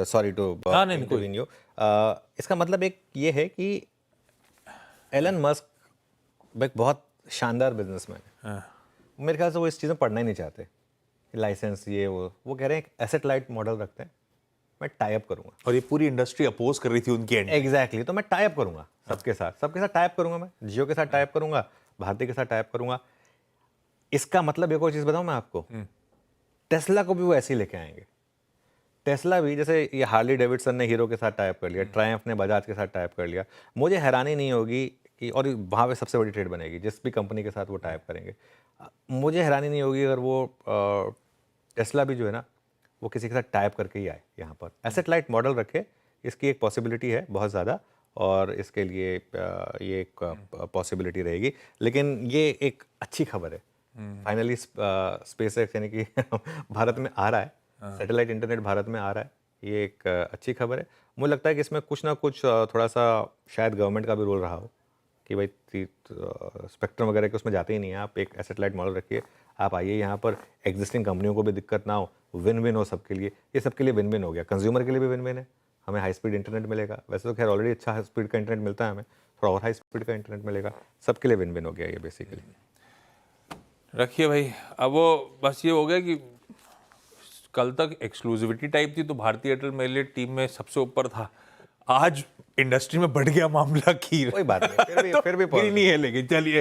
Sorry to हाँ नहीं कोई इंटरवीन यू। इसका मतलब एक ये है कि एलन मस्क एक बहुत शानदार बिजनेसमैन है। हाँ, मेरे ख्याल से वो इस चीज़ में पढ़ना ही नहीं चाहते, लाइसेंस ये वो कह रहे हैं एक एसेट लाइट मॉडल रखते हैं, मैं टाई अप करूंगा। और ये पूरी इंडस्ट्री अपोज कर रही थी उनकी एंड। एग्जैक्टली तो मैं टाई अप करूंगा सबके साथ टाई अप करूंगा, मैं जियो के साथ टाई अप करूंगा, भारती के साथ टाई अप करूंगा। इसका मतलब एक और चीज़ बताऊं मैं आपको, टेस्ला को भी वो ऐसे ही लेके आएंगे। टेस्ला भी जैसे ये हार्ली डेविडसन ने हीरो के साथ टाइप कर लिया, ट्रायम्फ ने बजाज के साथ टाइप कर लिया, मुझे हैरानी नहीं होगी कि, और वहाँ पे सबसे बड़ी ट्रेड बनेगी जिस भी कंपनी के साथ वो टाइप करेंगे, मुझे हैरानी नहीं होगी अगर वो टेस्ला भी जो है ना वो किसी के साथ टाइप करके ही आए यहाँ पर, एसेट लाइट मॉडल रखे। इसकी एक पॉसिबिलिटी है बहुत ज़्यादा, और इसके लिए ये एक पॉसिबिलिटी रहेगी। लेकिन ये एक अच्छी खबर है, फाइनली स्पेस एक्स यानी कि भारत में आ रहा है, सैटेलाइट इंटरनेट भारत में आ रहा है, ये एक अच्छी खबर है। मुझे लगता है कि इसमें कुछ ना कुछ थोड़ा सा शायद गवर्नमेंट का भी रोल रहा हो कि भाई स्पेक्ट्रम वगैरह के उसमें जाते ही नहीं है, आप एक एसेट लाइट मॉडल रखिए, आप आइए यहाँ पर, एग्जिस्टिंग कंपनियों को भी दिक्कत ना हो, विन विन हो सबके लिए। ये सबके लिए विन विन हो गया, कंज्यूमर के लिए भी विन विन है, हमें हाई स्पीड इंटरनेट मिलेगा, वैसे तो खैर ऑलरेडी अच्छा हाई स्पीड का इंटरनेट मिलता है, हमें थोड़ा और हाई स्पीड का इंटरनेट मिलेगा, सबके लिए विन विन हो गया ये बेसिकली। रखिए भाई, अब वो बस ये हो गया कि कल तक एक्सक्लूसिविटी टाइप थी तो भारतीय एयरटेल मेरे लिए टीम में सबसे ऊपर था, आज इंडस्ट्री में बढ़ गया मामला खीर। कोई बात नहीं, फिर भी खीर नहीं है, लेकिन चलिए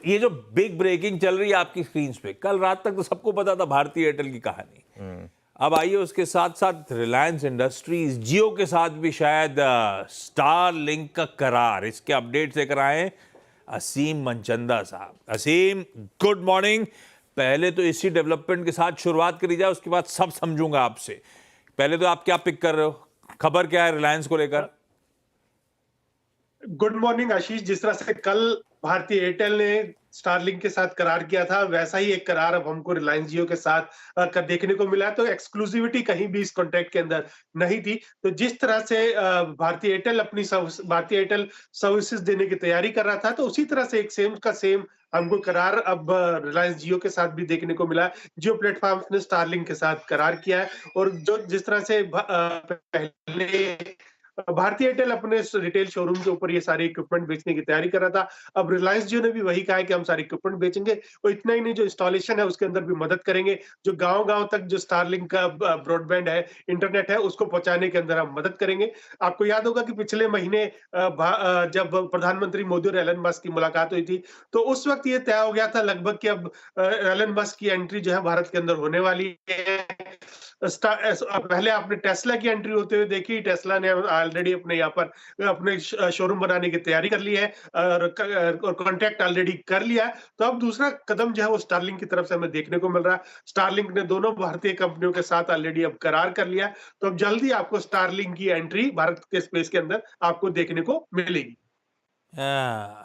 ये जो बिग ब्रेकिंग चल रही है आपकी स्क्रीन पे, कल रात तक तो सबको पता था भारतीय एयरटेल की कहानी। अब आइए उसके साथ साथ रिलायंस इंडस्ट्रीज, जियो के साथ भी शायद स्टार लिंक का करार, इसके अपडेट्स लेकर आए असीम मनचंदा साहब। असीम, गुड मॉर्निंग। पहले तो इसी डेवलपमेंट के साथ शुरुआत करी जाए, उसके बाद सब समझूंगा आपसे। पहले तो आप क्या पिक कर रहे हो, खबर क्या है रिलायंस को लेकर? गुड मॉर्निंग आशीष। जिस तरह से कल भारतीय एयरटेल ने स्टारलिंक के साथ करार किया था, वैसा ही एक करार अब हमको रिलायंस जियो के साथ देखने को मिला। तो एक्सक्लूसिविटी कहीं भी इस कॉन्ट्रैक्ट के अंदर नहीं थी। तो जिस तरह से भारतीय एयरटेल अपनी भारतीय एयरटेल सर्विसेज देने की तैयारी कर रहा था, तो उसी तरह से एक सेम का सेम हमको करार अब रिलायंस जियो के साथ भी देखने को मिला। जियो प्लेटफॉर्म ने स्टारलिंक के साथ करार किया है, और जो जिस तरह से पहले भारतीय एयरटेल अपने रिटेल शोरूम के ऊपर ये सारे इक्विपमेंट बेचने की तैयारी कर रहा था, अब रिलायंस जियो ने भी वही कहा है कि हम सारे इक्विपमेंट बेचेंगे, और इतना ही नहीं, जो इंस्टॉलेशन है उसके अंदर भी मदद करेंगे। जो गांव-गांव तक जो स्टारलिंक का ब्रॉडबैंड है, इंटरनेट है, उसको पहुंचाने के अंदर हम मदद करेंगे। आपको याद होगा कि पिछले महीने जब प्रधानमंत्री मोदी और एलन मस्क की मुलाकात हुई थी, तो उस वक्त ये तय हो गया था लगभग कि अब एलन मस्क की एंट्री जो है भारत के अंदर होने वाली है। पहले आपने टेस्ला की एंट्री होते हुए देखी, टेस्ला ने ऑलरेडी अपने यहाँ पर अपने शोरूम बनाने की तैयारी कर ली है, और कॉन्ट्रैक्ट ऑलरेडी कर लिया है। तो अब दूसरा कदम जो है वो स्टारलिंक की तरफ से हमें देखने को मिल रहा है। स्टारलिंक ने दोनों भारतीय कंपनियों के साथ ऑलरेडी अब करार कर लिया है, तो अब जल्दी आपको स्टारलिंक की एंट्री भारत के स्पेस के अंदर आपको देखने को मिलेगी।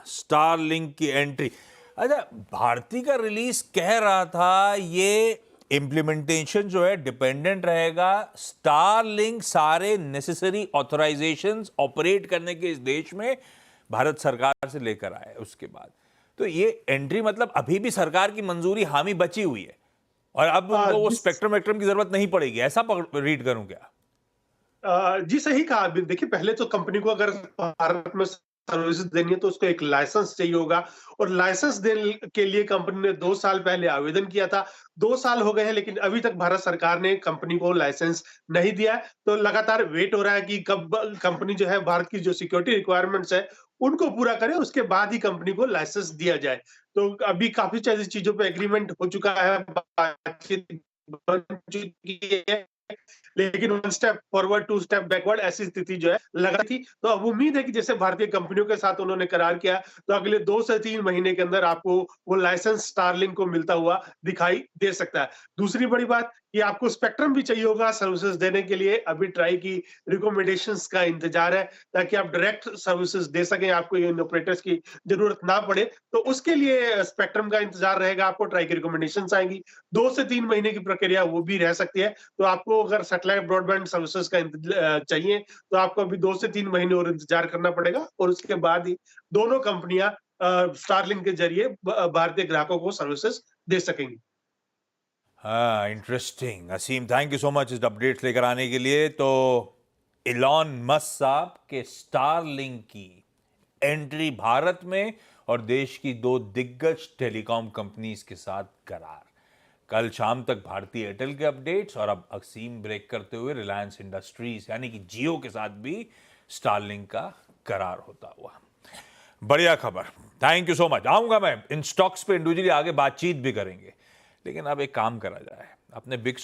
स्टारलिंक की एंट्री। अच्छा, भारती का रिलीज कह रहा था ये इम्प्लीमेंटेशन जो है डिपेंडेंट रहेगा स्टारलिंक सारे नेसेसरी ऑथराइजेशंस ऑपरेट करने के इस देश में भारत सरकार से लेकर आए उसके बाद। तो ये एंट्री मतलब अभी भी सरकार की मंजूरी हामी बची हुई है, और अब उनको वो स्पेक्ट्रम वेक्ट्रम की जरूरत नहीं पड़ेगी, ऐसा रीड करूं क्या? जी सही कहा। देखिए, पहले तो कंपनी को अगर भारत में सर्विसेज देनी है तो उसको एक लाइसेंस चाहिए होगा, और लाइसेंस देने के लिए कंपनी ने 2 साल पहले आवेदन किया था। 2 साल हो गए हैं, लेकिन अभी तक भारत सरकार ने कंपनी को लाइसेंस नहीं दिया है। तो लगातार वेट हो रहा है कि कब कंपनी जो है भारत की जो सिक्योरिटी रिक्वायरमेंट्स है उनको पूरा करे, उसके बाद ही कंपनी को लाइसेंस दिया जाए। तो अभी काफी चीजों पे एग्रीमेंट हो चुका है, बातचीत बन चुकी है, लेकिन 1 स्टेप फॉरवर्ड 2 स्टेप बैकवर्ड ऐसी स्थिति जो है लगा थी। तो अब उम्मीद है कि जैसे भारतीय कंपनियों के साथ उन्होंने करार किया, तो अगले 2 से 3 महीने के अंदर आपको वो लाइसेंस स्टारलिंक को मिलता हुआ दिखाई दे सकता है। दूसरी बड़ी बात, कि आपको स्पेक्ट्रम भी चाहिए होगा सर्विसेज देने के लिए। अभी ट्राई की रिकमेंडेशंस का इंतजार है, ताकि आप डायरेक्ट सर्विसेज दे सकें, आपको इन ऑपरेटर्स की जरूरत ना पड़े। तो उसके लिए स्पेक्ट्रम का इंतजार रहेगा, आपको ट्राई की रिकमेंडेशंस आएंगी। 2 से 3 महीने की प्रक्रिया वो भी रह सकती है। तो आपको अगर सैटेलाइट ब्रॉडबैंड सर्विसेज का चाहिए, तो आपको अभी 2 से 3 महीने और इंतजार करना पड़ेगा, और उसके बाद ही दोनों कंपनियां स्टारलिंक के जरिए भारतीय ग्राहकों को सर्विसेज दे सकेंगी। हाँ, interesting. Aseem, thank you so much इस अपडेट्स लेकर आने के लिए। तो इलॉन मस्क साहब के स्टारलिंक की एंट्री भारत में और देश की 2 दिग्गज टेलीकॉम कंपनीज के साथ करार। कल शाम तक भारतीय एयरटेल के अपडेट्स और अब असीम ब्रेक करते हुए रिलायंस इंडस्ट्रीज यानी कि जियो के साथ भी स्टारलिंक का करार होता हुआ। बढ़िया खबर, थैंक यू सो मच। आऊंगा मैं इन स्टॉक्स पे इंडिविजुअली, आगे बातचीत भी करेंगे, लेकिन अब एक काम करा जाए, अपने बिग